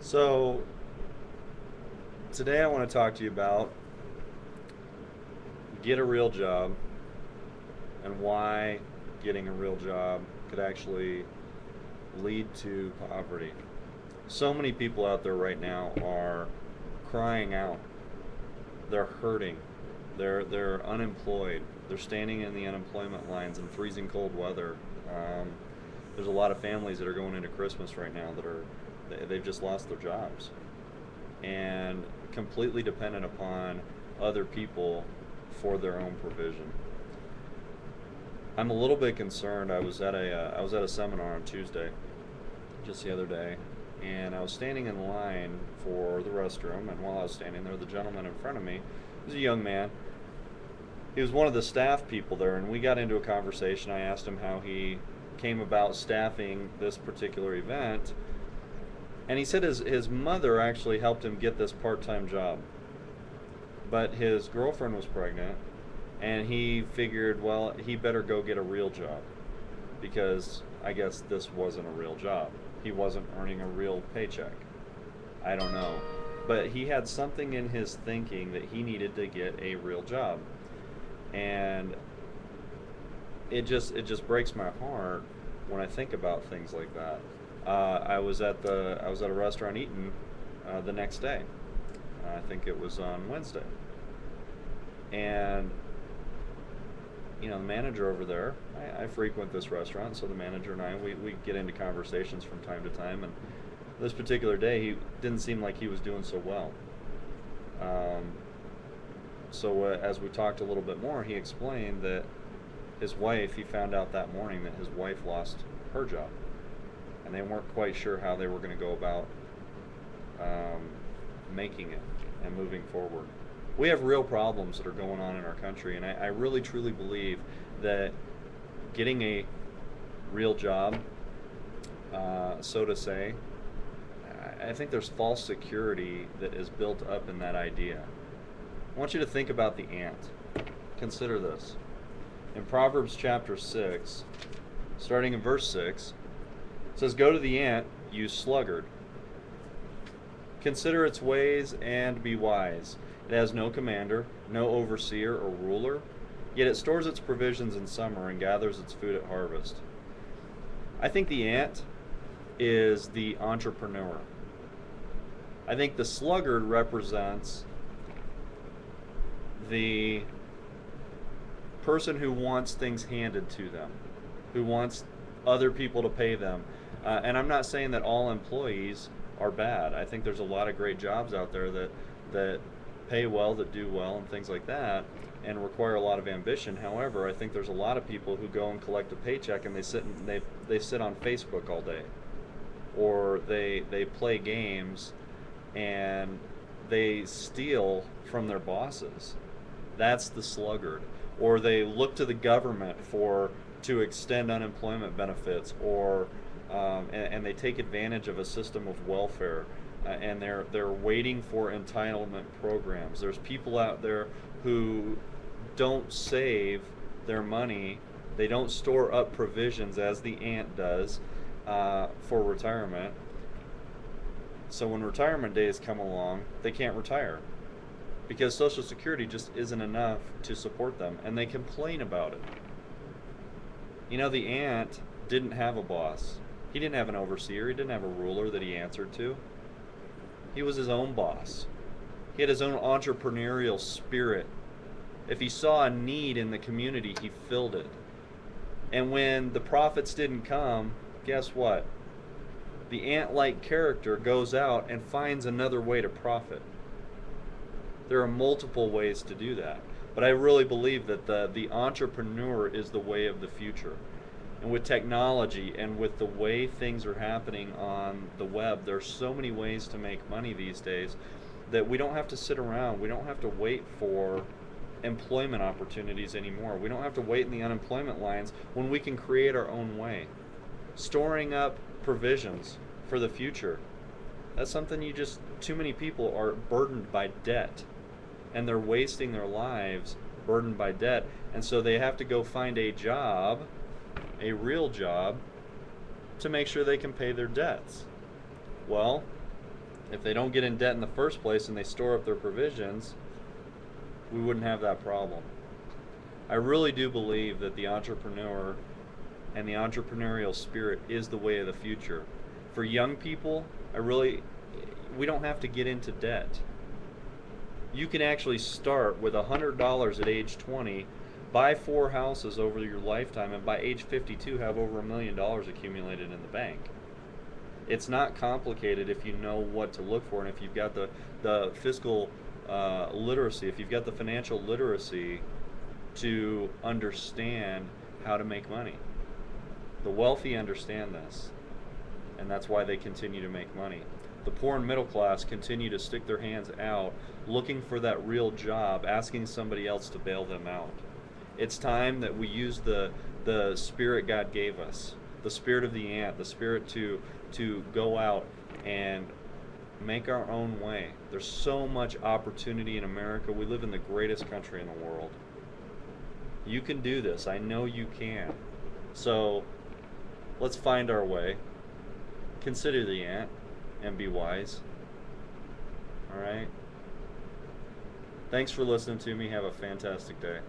So, today I want to talk to you about get a real job and why getting a real job could actually lead to poverty. So many people out there right now are crying out. They're hurting. They're unemployed. They're standing in the unemployment lines in freezing cold weather. Um, there's a lot of families that are going into Christmas right now that they've just lost their jobs and completely dependent upon other people for their own provision. I'm a little bit concerned. I was at a seminar on Tuesday, just the other day, and I was standing in line for the restroom. And while I was standing there, the gentleman in front of me was a young man. He was one of the staff people there, and we got into a conversation. I asked him how he came about staffing this particular event, and he said his mother actually helped him get this part-time job, but his girlfriend was pregnant, and he figured, well, he better go get a real job because I guess this wasn't a real job. He wasn't earning a real paycheck. I don't know. But he had something in his thinking that he needed to get a real job. And it just breaks my heart when I think about things like that. I was at a restaurant eating the next day. I think it was on Wednesday, and the manager over there. I frequent this restaurant, so the manager and we get into conversations from time to time. And this particular day, he didn't seem like he was doing so well. Um, so as we talked a little bit more, he explained that his wife. He found out that morning that his wife lost her job, and they weren't quite sure how they were going to go about um, making it and moving forward. We have real problems that are going on in our country, and I really truly believe that getting a real job, so to say, I think there's false security that is built up in that idea. I want you to think about the ant. Consider this. In Proverbs chapter 6, starting in verse 6, it says, "Go to the ant, you sluggard. Consider its ways and be wise. It has no commander, no overseer or ruler, yet it stores its provisions in summer and gathers its food at harvest." I think the ant is the entrepreneur. I think the sluggard represents the person who wants things handed to them, who wants other people to pay them. And I'm not saying that all employees are bad. I think there's a lot of great jobs out there that pay well, that do well, and things like that, and require a lot of ambition. However, I think there's a lot of people who go and collect a paycheck and they sit on Facebook all day, or they play games and they steal from their bosses. That's the sluggard. Or they look to the government to extend unemployment benefits, or and they take advantage of a system of welfare, and they're waiting for entitlement programs. There's people out there who don't save their money. They don't store up provisions as the ant does for retirement. So when retirement days come along, they can't retire because Social Security just isn't enough to support them, and they complain about it. The ant didn't have a boss. He didn't have an overseer. He didn't have a ruler that he answered to. He was his own boss. He had his own entrepreneurial spirit. If he saw a need in the community, he filled it. And when the profits didn't come, guess what? The ant-like character goes out and finds another way to profit. There are multiple ways to do that. But I really believe that the entrepreneur is the way of the future. And with technology and with the way things are happening on the web, there's so many ways to make money these days that we don't have to sit around. We don't have to wait for employment opportunities anymore. We don't have to wait in the unemployment lines when we can create our own way. Storing up provisions for the future. That's something too many people are burdened by debt, and they're wasting their lives burdened by debt. And so they have to go find a job, a real job, to make sure they can pay their debts. Well, If they don't get in debt in the first place and they store up their provisions, we wouldn't have that problem. I really do believe that the entrepreneur and the entrepreneurial spirit is the way of the future. For young people, we don't have to get into debt. You can actually start with $100 at age 20, buy 4 houses over your lifetime, and by age 52 have over $1 million accumulated in the bank. It's not complicated if you know what to look for, and if you've got the fiscal literacy, if you've got the financial literacy to understand how to make money. The wealthy understand this, and that's why they continue to make money. The poor and middle class continue to stick their hands out, looking for that real job, asking somebody else to bail them out. It's time that we use the spirit God gave us, the spirit of the ant, the spirit to go out and make our own way. There's so much opportunity in America. We live in the greatest country in the world. You can do this. I know you can. So let's find our way. Consider the ant and be wise. All right? Thanks for listening to me. Have a fantastic day.